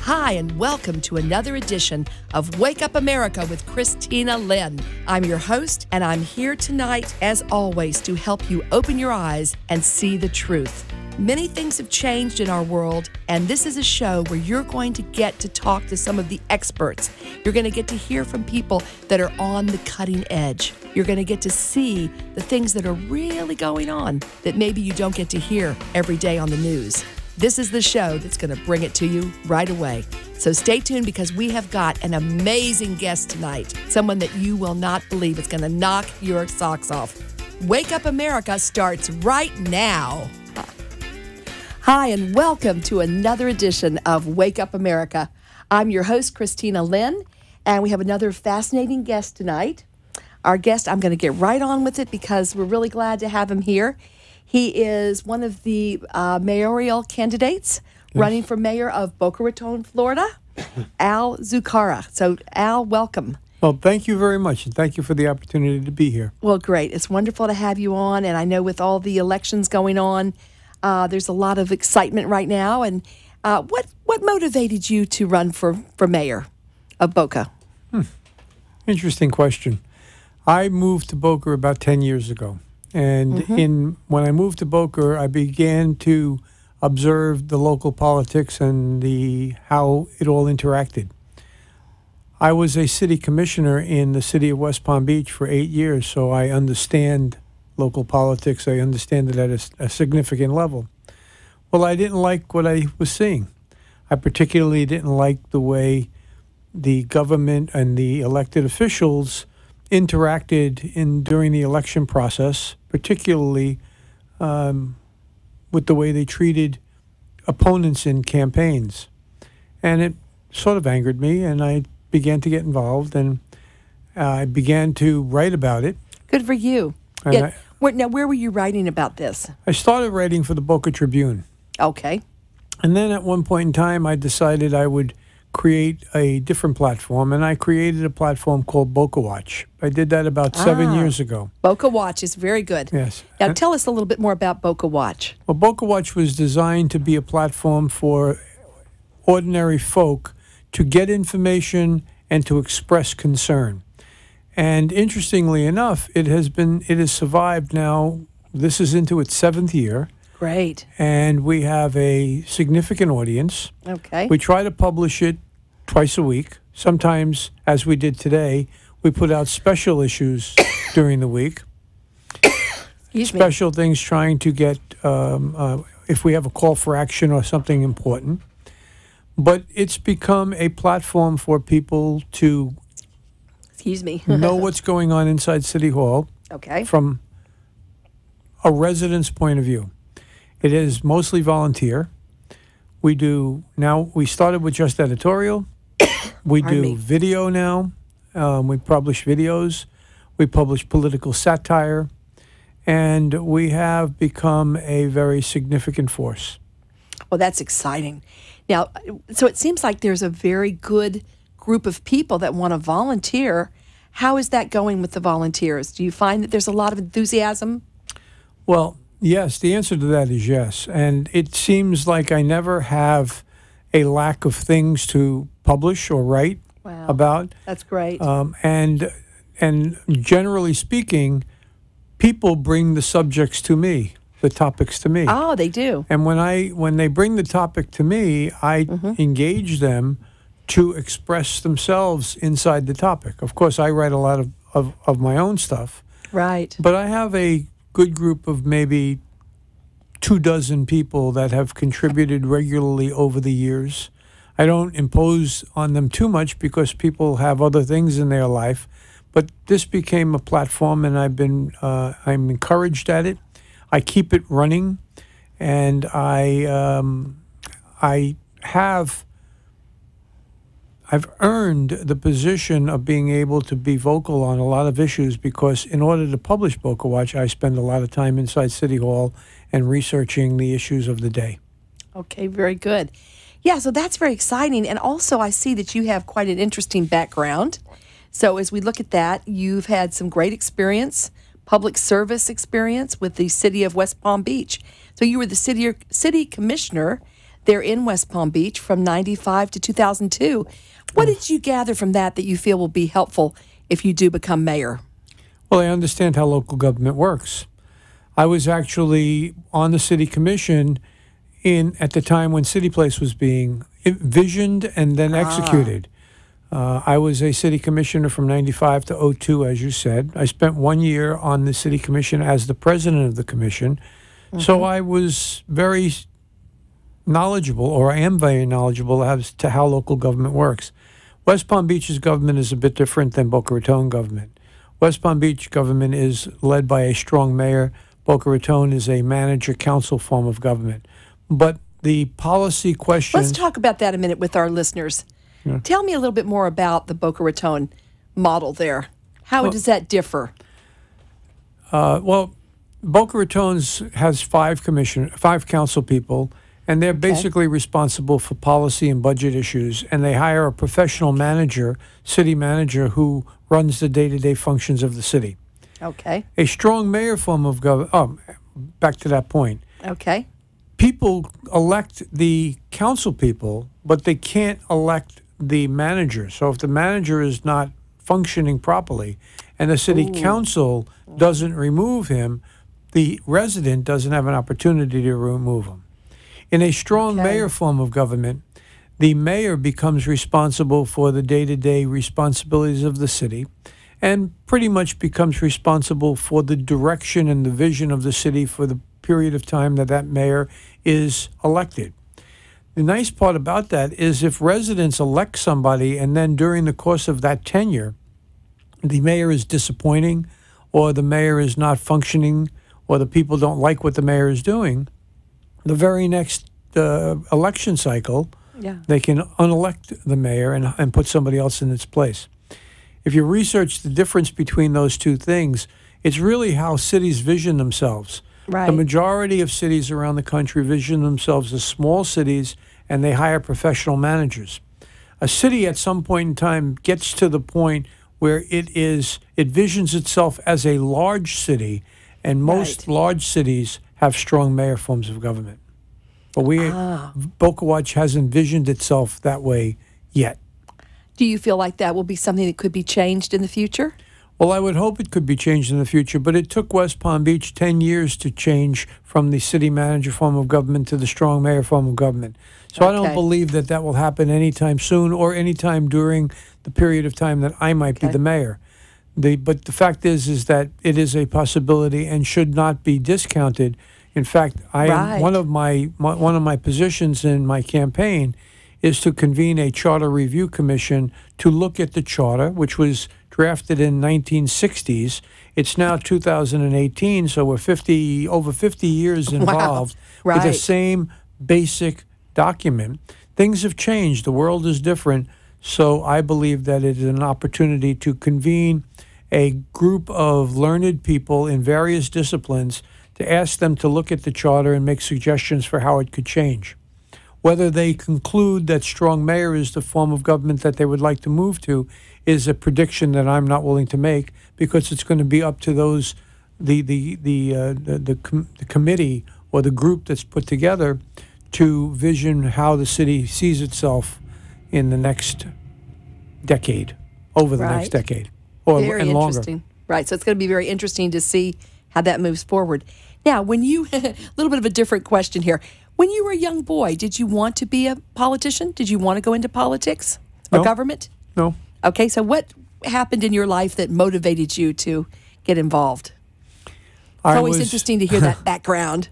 Hi, and welcome to another edition of Wake Up America with Kristina Lynn. I'm your host, and I'm here tonight, as always, to help you open your eyes and see the truth. Many things have changed in our world, and this is a show where you're going to get to talk to some of the experts. You're going to get to hear from people that are on the cutting edge. You're going to get to see the things that are really going on that maybe you don't get to hear every day on the news. This is the show that's going to bring it to you right away. So stay tuned because we have got an amazing guest tonight, someone that you will not believe is going to knock your socks off. Wake Up America starts right now. Hi, and welcome to another edition of Wake Up America. I'm your host, Kristina Lynn, and we have another fascinating guest tonight. Our guest, I'm going to get right on with it because we're really glad to have him here. He is one of the mayoral candidates running for mayor of Boca Raton, Florida, Al Zucara. So, Al, welcome. Well, thank you very much, and thank you for the opportunity to be here. Well, great. It's wonderful to have you on, and I know with all the elections going on, there's a lot of excitement right now. And what motivated you to run for mayor of Boca? Interesting question. I moved to Boca about 10 years ago. And when I moved to Boca, I began to observe the local politics and how it all interacted. I was a city commissioner in the city of West Palm Beach for 8 years, so I understand local politics. I understand it at a significant level. Well, I didn't like what I was seeing. I particularly didn't like the way the government and the elected officials interacted during the election process, particularly with the way they treated opponents in campaigns. And it sort of angered me, and I began to get involved, and I began to write about it. Good for you. And Now, where were you writing about this? I started writing for the Boca Tribune. Okay. And then at one point in time, I decided I would create a different platform, and I created a platform called Boca Watch. I did that about 7 years ago. Boca Watch is very good. Yes. Now tell us a little bit more about Boca Watch. Well, Boca Watch was designed to be a platform for ordinary folk to get information and to express concern. And interestingly enough, it has survived now. This is into its 7th year. Great. And we have a significant audience. Okay. We try to publish it twice a week. Sometimes, as we did today, we put out special issues during the week. Special things trying to get, if we have a call for action or something important. But it's become a platform for people to know what's going on inside City Hall. Okay. From a resident's point of view. It is mostly volunteer. We started with just editorial. We do video now. We publish videos. We publish political satire. And we have become a very significant force. Well, that's exciting. Now, so it seems like there's a very good group of people that want to volunteer. How is that going with the volunteers? Do you find that there's a lot of enthusiasm? Well, yes, the answer to that is yes. And it seems like I never have a lack of things to publish or write about. That's great. And generally speaking, people bring the subjects to me, the topics to me. Oh, they do. And when they bring the topic to me, I engage them to express themselves inside the topic. Of course, I write a lot of my own stuff. Right. But I have a good group of maybe 24 people that have contributed regularly over the years. I don't impose on them too much because people have other things in their life, but this became a platform, and I'm encouraged at it. I keep it running, and I've earned the position of being able to be vocal on a lot of issues because in order to publish Boca Watch, I spend a lot of time inside City Hall and researching the issues of the day. Okay, very good. Yeah, so that's very exciting. And also I see that you have quite an interesting background. So as we look at that, you've had some great experience, public service experience with the city of West Palm Beach. So you were the city commissioner there in West Palm Beach from 95 to 2002. What did you gather from that you feel will be helpful if you do become mayor? Well, I understand how local government works. I was actually on the city commission at the time when City Place was being visioned and then executed. I was a city commissioner from 95 to 02, as you said. I spent 1 year on the city commission as the president of the commission. So I was very knowledgeable, or I am very knowledgeable as to how local government works. West Palm Beach's government is a bit different than Boca Raton government. West Palm Beach government is led by a strong mayor. Boca Raton is a manager-council form of government. But the policy questions... Let's talk about that a minute with our listeners. Yeah. Tell me a little bit more about the Boca Raton model there. How does that differ? Well, Boca Raton's has five council people, and they're basically responsible for policy and budget issues, and they hire a professional manager, city manager, who runs the day-to-day functions of the city. Okay. A strong mayor form of government... Oh, back to that point. Okay. People elect the council people, but they can't elect the manager. So if the manager is not functioning properly and the city council doesn't remove him, the resident doesn't have an opportunity to remove him. In a strong mayor form of government, the mayor becomes responsible for the day-to-day responsibilities of the city and pretty much becomes responsible for the direction and the vision of the city for the period of time that mayor is elected. The nice part about that is if residents elect somebody and then during the course of that tenure, the mayor is disappointing or the mayor is not functioning or the people don't like what the mayor is doing, the very next election cycle, they can unelect the mayor and put somebody else in its place. If you research the difference between those two things, it's really how cities vision themselves. Right. The majority of cities around the country vision themselves as small cities, and they hire professional managers. A city at some point in time gets to the point where it visions itself as a large city, and most large cities have strong mayor forms of government. But Boca Watch hasn't visioned itself that way yet. Do you feel like that will be something that could be changed in the future? Well, I would hope it could be changed in the future, but it took West Palm Beach 10 years to change from the city manager form of government to the strong mayor form of government. So I don't believe that will happen anytime soon or anytime during the period of time that I might be the mayor. But the fact is that it is a possibility and should not be discounted. In fact, one of my positions in my campaign is to convene a charter review commission to look at the charter, which was drafted in 1960s. It's now 2018, so we're over 50 years involved with the same basic document. Things have changed. The world is different. So I believe that it is an opportunity to convene a group of learned people in various disciplines to ask them to look at the charter and make suggestions for how it could change. Whether they conclude that strong mayor is the form of government that they would like to move to is a prediction that I'm not willing to make, because it's going to be up to the committee or the group that's put together to vision how the city sees itself in the next decade, over the next decade, and longer. Right, so it's going to be very interesting to see how that moves forward. Now, when you, a little bit of a different question here. When you were a young boy, did you want to be a politician? Did you want to go into politics or government? No. Okay, so what happened in your life that motivated you to get involved? It's always interesting to hear that background.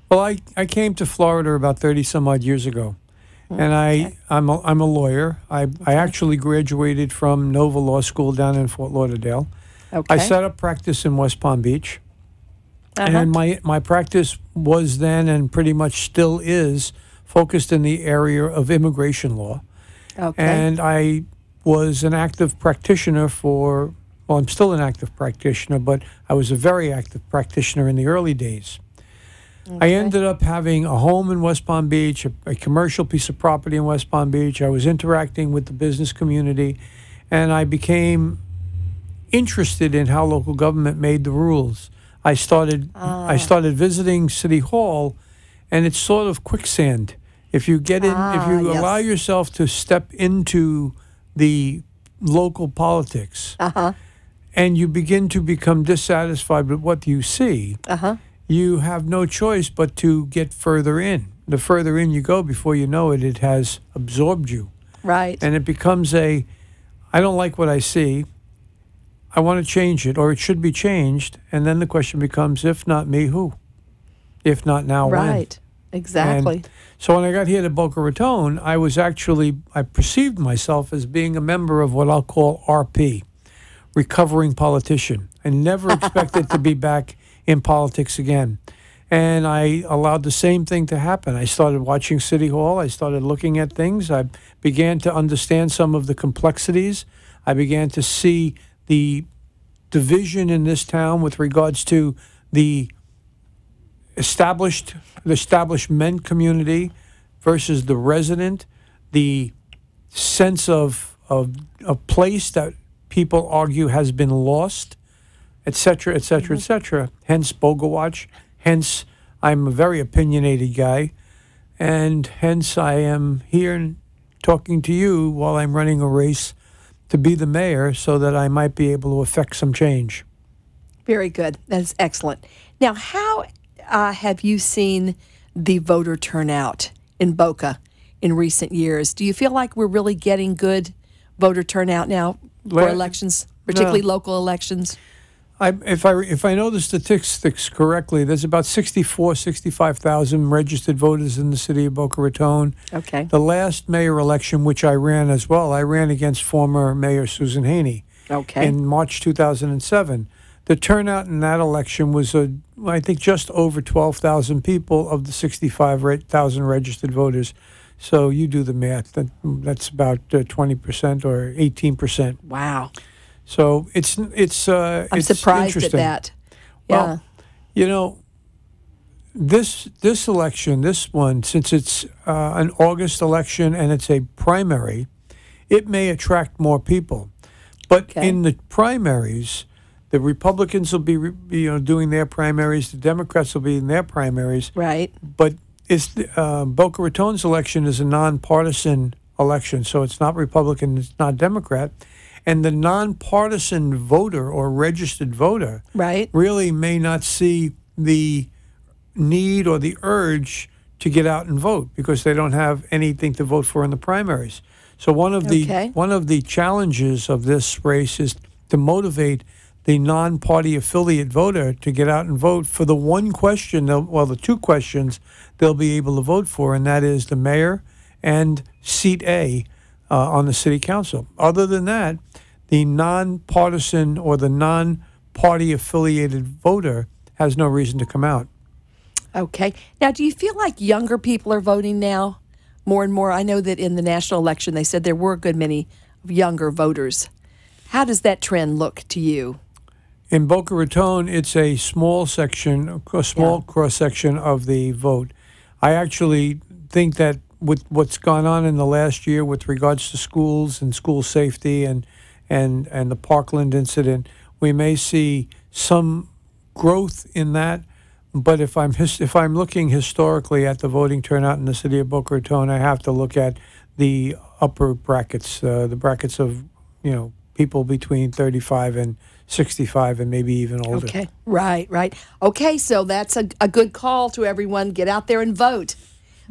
Well, I came to Florida about 30-some-odd years ago, and I'm a lawyer. I actually graduated from Nova Law School down in Fort Lauderdale. Okay. I set up practice in West Palm Beach. And my practice was then and pretty much still is focused in the area of immigration law. Okay. And I was an active practitioner I'm still an active practitioner, but I was a very active practitioner in the early days. I ended up having a home in West Palm Beach, a commercial piece of property in West Palm Beach. I was interacting with the business community, and I became interested in how local government made the rules. I started visiting City Hall, and it's sort of quicksand. If you get in, if you yes. allow yourself to step into the local politics, and you begin to become dissatisfied with what you see, you have no choice but to get further in. The further in you go, before you know it, it has absorbed you. Right. And it becomes I don't like what I see. I want to change it, or it should be changed. And then the question becomes, if not me, who? If not now, when? Right. Exactly. And so when I got here to Boca Raton, I perceived myself as being a member of what I'll call RP, recovering politician. I never expected to be back in politics again. And I allowed the same thing to happen. I started watching City Hall. I started looking at things. I began to understand some of the complexities. I began to see the division in this town with regards to the establishment community versus the resident, the sense of a place that people argue has been lost, et cetera, et cetera, et cetera. Hence Boga Watch. Hence, I'm a very opinionated guy, and hence I am here talking to you while I'm running a race to be the mayor so that I might be able to affect some change. Very good. That's excellent. Now, how have you seen the voter turnout in Boca in recent years? Do you feel like we're really getting good voter turnout now for elections, particularly local elections? If I know the statistics correctly, there's about 65,000 registered voters in the city of Boca Raton. Okay. The last mayor election, which I ran as well, I ran against former Mayor Susan Haney. Okay. In March 2007. The turnout in that election was, I think, just over 12,000 people of the 65,000 registered voters. So you do the math. That's about 20% or 18%. Wow. So it's I'm surprised at that. Yeah. Well, this election, this one, since it's an August election and it's a primary, it may attract more people. But in the primaries, the Republicans will be doing their primaries. The Democrats will be in their primaries. Right. But Boca Raton's election is a nonpartisan election, so it's not Republican, it's not Democrat. And the nonpartisan voter or registered voter really may not see the need or the urge to get out and vote because they don't have anything to vote for in the primaries. So one of the challenges of this race is to motivate the non-party affiliate voter to get out and vote for the one question, the two questions they'll be able to vote for, and that is the mayor and seat A on the city council. Other than that, the non-partisan or the non-party affiliated voter has no reason to come out. Okay. Now, do you feel like younger people are voting now more and more? I know that in the national election, they said there were a good many younger voters. How does that trend look to you? In Boca Raton, it's a small cross-section of the vote. I actually think that with what's gone on in the last year with regards to schools and school safety and the Parkland incident, we may see some growth in that. But if I'm looking historically at the voting turnout in the city of Boca Raton, I have to look at the upper brackets, the brackets of people between 35 and 65 and maybe even older. Okay, right. Okay, so that's a good call to everyone. Get out there and vote.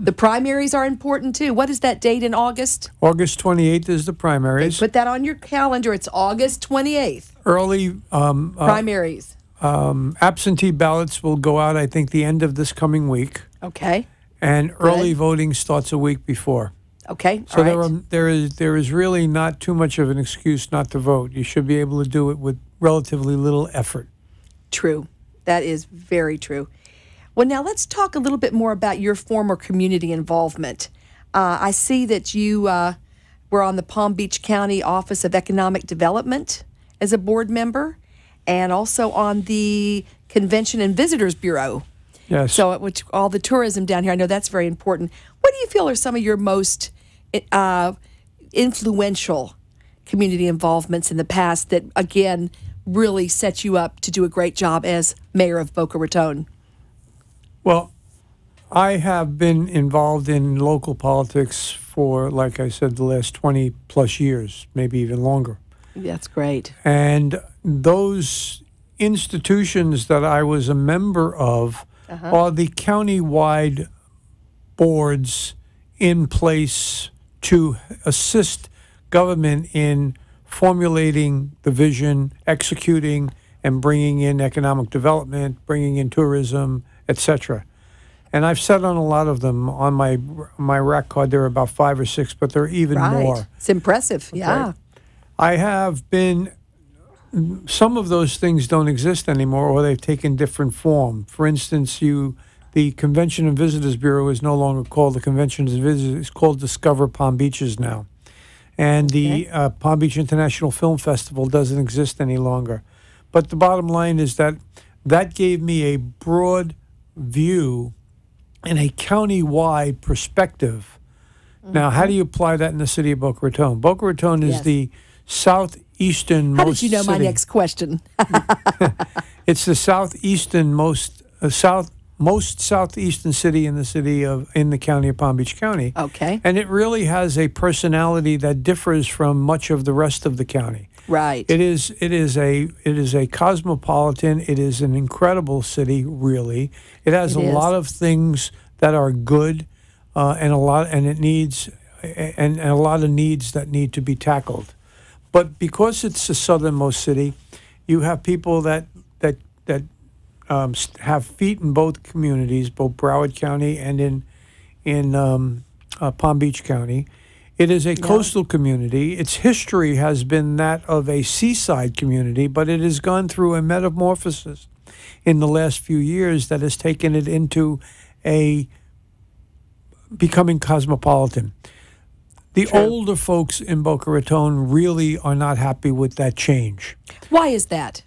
The primaries are important, too. What is that date in August? August 28th is the primaries. Put that on your calendar. It's August 28th. Early primaries. Absentee ballots will go out, I think, the end of this coming week. Okay. And early voting starts a week before. Okay. So there is really not too much of an excuse not to vote. You should be able to do it with relatively little effort. True. That is very true. Well, now let's talk a little bit more about your former community involvement. I see that you were on the Palm Beach County Office of Economic Development as a board member and also on the Convention and Visitors Bureau. Yes. So which all the tourism down here, I know that's very important. What do you feel are some of your most influential community involvements in the past that, again, really set you up to do a great job as mayor of Boca Raton? Well, I have been involved in local politics for, like I said, the last 20 plus years, maybe even longer. That's great. And those institutions that I was a member of are the county-wide boards in place to assist government in formulating the vision, executing, and bringing in economic development, bringing in tourism, etc. And I've sat on a lot of them. On my rack card, there are about 5 or 6, but there are even more. It's impressive, yeah. I have been, some of those things don't exist anymore, or they've taken different form. For instance, the Convention and Visitors Bureau is no longer called the Convention and Visitors, it's called Discover Palm Beaches now. And the Palm Beach International Film Festival doesn't exist any longer. But the bottom line is that that gave me a broad view and a county-wide perspective. Now, how do you apply that in the city of Boca Raton? Boca Raton is the southeastern most. How did you know my next question? It's the southeasternmost most southeastern city in the county of Palm Beach County. Okay. And it really has a personality that differs from much of the rest of the county. Right. It is a cosmopolitan. It is an incredible city, really. It has a lot of things that are good, and a lot of needs that need to be tackled. But because it's the southernmost city, you have people that have feet in both communities, both Broward County and in Palm Beach County. It is a coastal community. Its history has been that of a seaside community, but it has gone through a metamorphosis in the last few years that has taken it into becoming cosmopolitan. The older folks in Boca Raton really are not happy with that change. Why is that?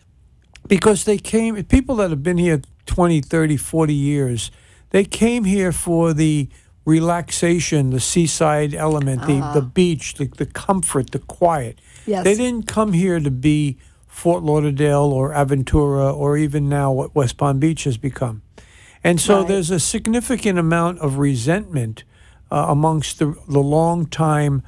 Because people that have been here 20, 30, 40 years, they came here for the relaxation, the seaside element, the beach, the comfort, the quiet. Yes. They didn't come here to be Fort Lauderdale or Aventura or even now what West Palm Beach has become. And so there's a significant amount of resentment amongst the long-time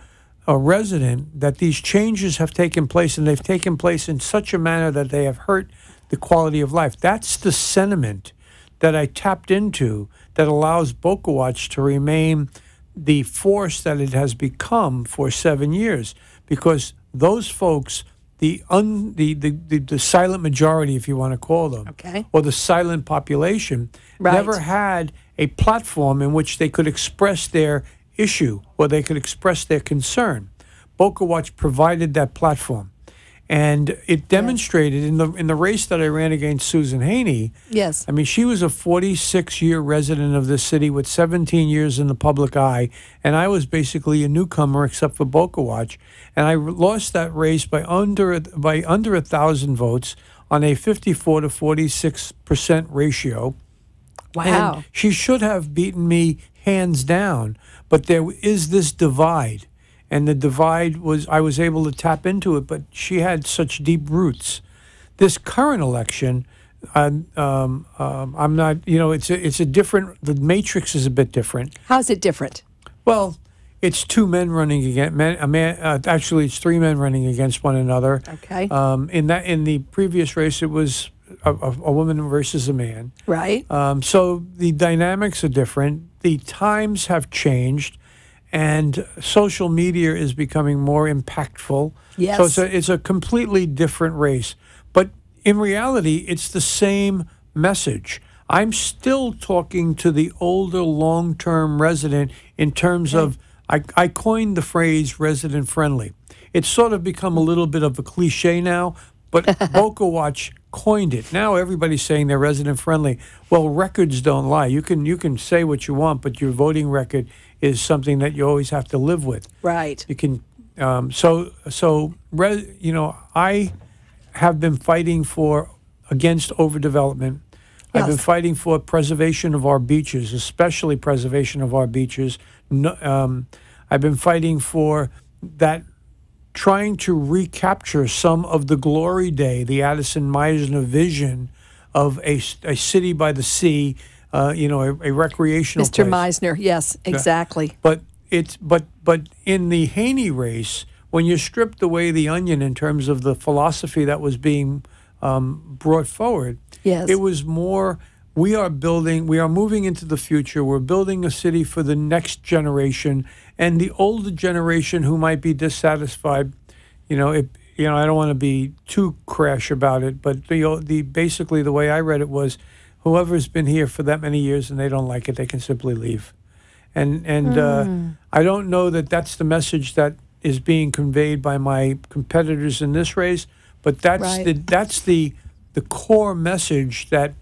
resident that these changes have taken place, and they've taken place in such a manner that they have hurt the quality of life. That's the sentiment that I tapped into that allows Boca Watch to remain the force that it has become for 7 years, because those folks, the silent majority, if you want to call them, or the silent population, never had a platform in which they could express their issue or they could express their concern. Boca Watch provided that platform. And it demonstrated in the race that I ran against Susan Haney. Yes. I mean, she was a 46-year resident of this city with 17 years in the public eye, and I was basically a newcomer except for Boca Watch. And I lost that race by under 1,000 votes on a 54 to 46% ratio. Wow. And she should have beaten me hands down, but there is this divide. And the divide I was able to tap into it, but she had such deep roots. This current election, I'm not, it's a different, the matrix is a bit different. How's it different? Well, it's two men running against, actually it's three men running against one another. Okay. In the previous race, it was a woman versus a man. Right. So the dynamics are different. The times have changed. And social media is becoming more impactful. Yes. So it's a completely different race. But in reality, it's the same message. I'm still talking to the older long-term resident in terms of, I coined the phrase resident friendly. It's sort of become a little bit of a cliche now, but Boca Watch coined it. Now everybody's saying they're resident friendly. Well, records don't lie. You can say what you want, but your voting record is something that you always have to live with. Right. You can I have been fighting against overdevelopment. I've been fighting for preservation of our beaches, especially preservation of our beaches. I've been fighting for that, trying to recapture some of the glory day, the Addison Meisner vision of a city by the sea, a recreational Mr. place. Meisner, yes, exactly. But in the Haney race, when you stripped away the onion in terms of the philosophy that was being brought forward, Yes. it was more. We are moving into the future. We're building a city for the next generation, and the older generation who might be dissatisfied. I don't want to be too crash about it, but basically the way I read it was, whoever's been here for that many years and they don't like it, they can simply leave. And I don't know that that's the message that is being conveyed by my competitors in this race, but that's the core message that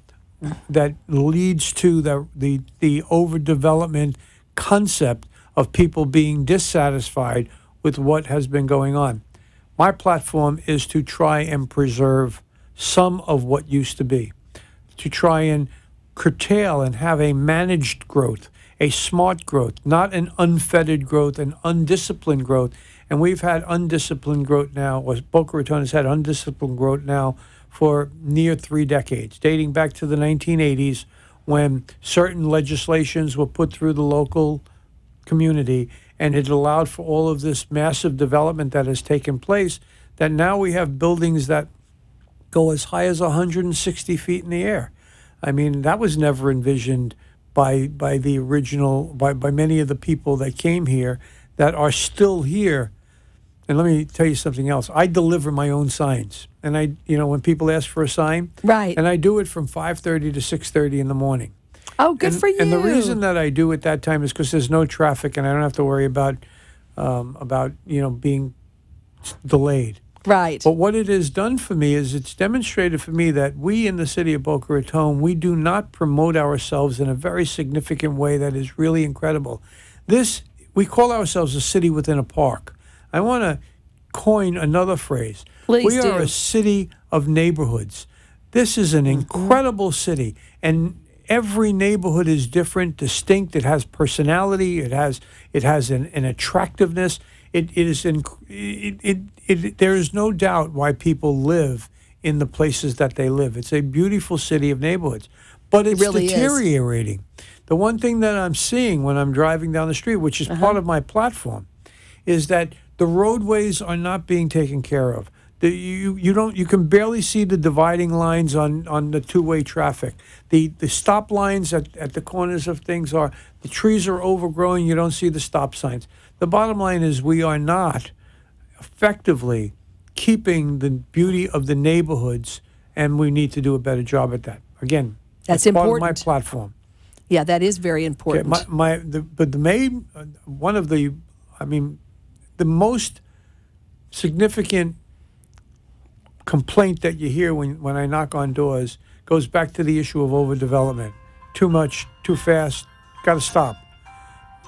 leads to the overdevelopment concept of people being dissatisfied with what has been going on. My platform is to try and preserve some of what used to be, to try and curtail and have a managed growth, a smart growth, not an unfettered growth, an undisciplined growth. And we've had undisciplined growth now, or Boca Raton has had undisciplined growth now for near 3 decades, dating back to the 1980s, when certain legislations were put through the local community, and it allowed for all of this massive development that has taken place, that now we have buildings that go as high as 160 feet in the air. I mean, that was never envisioned by the original, by many of the people that came here that are still here. And let me tell you something else. I deliver my own signs. And when people ask for a sign, right, and I do it from 5:30 to 6:30 in the morning. Oh, good for you. And the reason that I do at that time is because there's no traffic and I don't have to worry about being delayed. Right. But what it has done for me is it's demonstrated for me that we in the city of Boca Raton, we do not promote ourselves in a very significant way that is really incredible. We call ourselves a city within a park. I want to coin another phrase. Please we are do. a city of neighborhoods. This is an incredible city, and every neighborhood is different, distinct. It has personality. It has an attractiveness. There is no doubt why people live in the places that they live. It's a beautiful city of neighborhoods, but it's really deteriorating. The one thing that I'm seeing when I'm driving down the street, which is part of my platform, is that the roadways are not being taken care of. You can barely see the dividing lines on the two-way traffic. The stop lines at the corners of things the trees are overgrown. You don't see the stop signs. The bottom line is we are not effectively keeping the beauty of the neighborhoods, and we need to do a better job at that. Again, that's part important. of my platform. Yeah, that is very important. Okay, the most significant complaint that you hear when I knock on doors goes back to the issue of overdevelopment. Too much, too fast, got to stop.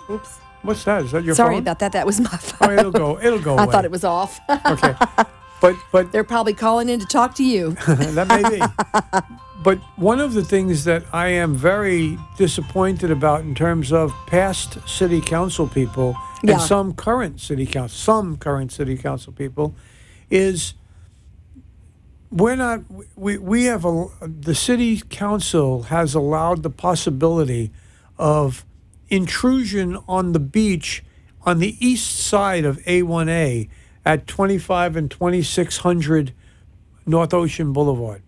Oops. What's that? Is that your Sorry phone? about that. That was my phone. Oh, it'll go I away. thought it was off. Okay. But They're probably calling in to talk to you. that may be. But one of the things that I am very disappointed about in terms of past city council people and some current city council people is the city council has allowed the possibility of intrusion on the beach on the east side of A1A at 25 and 2600 North Ocean Boulevard.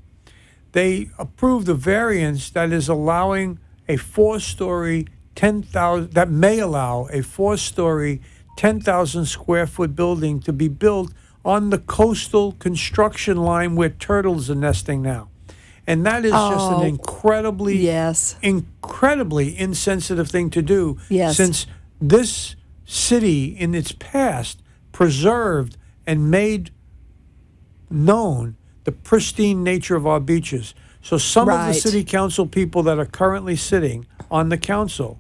They approved a variance that is allowing a 4-story, 10,000 that may allow a 4-story, 10,000 square foot building to be built on the coastal construction line where turtles are nesting now. And that is just an incredibly insensitive thing to do, since this city in its past preserved and made known the pristine nature of our beaches. So some of the city council people that are currently sitting on the council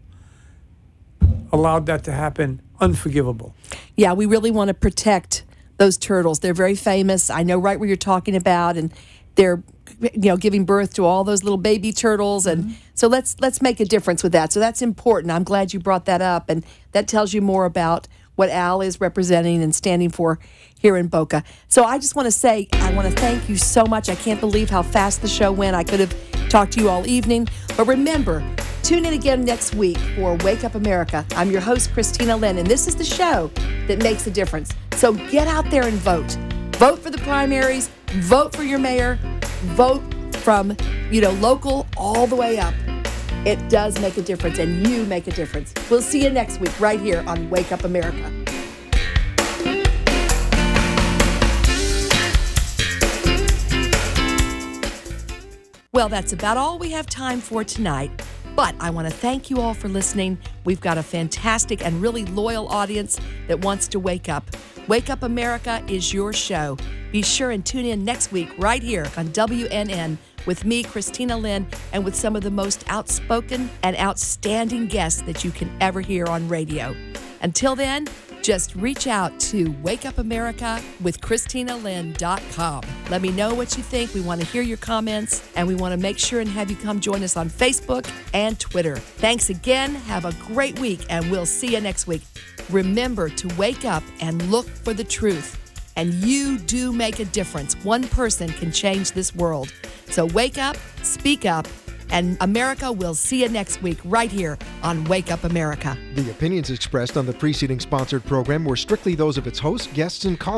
allowed that to happen. Unforgivable. Yeah, we really want to protect those turtles. They're very famous. I know right where you're talking about, and they're giving birth to all those little baby turtles, and so let's make a difference with that. So that's important. I'm glad you brought that up, and that tells you more about what Al is representing and standing for here in Boca. So I just want to say, I want to thank you so much. I can't believe how fast the show went. I could have talk to you all evening. But remember, tune in again next week for Wake Up America. I'm your host, Kristina Lynn, and this is the show that makes a difference. So get out there and vote. Vote for the primaries. Vote for your mayor. Vote from, local all the way up. It does make a difference, and you make a difference. We'll see you next week right here on Wake Up America. Well, that's about all we have time for tonight. But I want to thank you all for listening. We've got a fantastic and really loyal audience that wants to wake up. Wake Up America is your show. Be sure and tune in next week right here on WNN with me, Kristina Lynn, and with some of the most outspoken and outstanding guests that you can ever hear on radio. Until then, just reach out to wakeupamerica.com. Let me know what you think. We want to hear your comments, and we want to make sure and have you come join us on Facebook and Twitter. Thanks again. Have a great week, and we'll see you next week. Remember to wake up and look for the truth. And you do make a difference. One person can change this world. So wake up, speak up, and America will see you next week right here on Wake Up America. The opinions expressed on the preceding sponsored program were strictly those of its hosts, guests, and colleagues.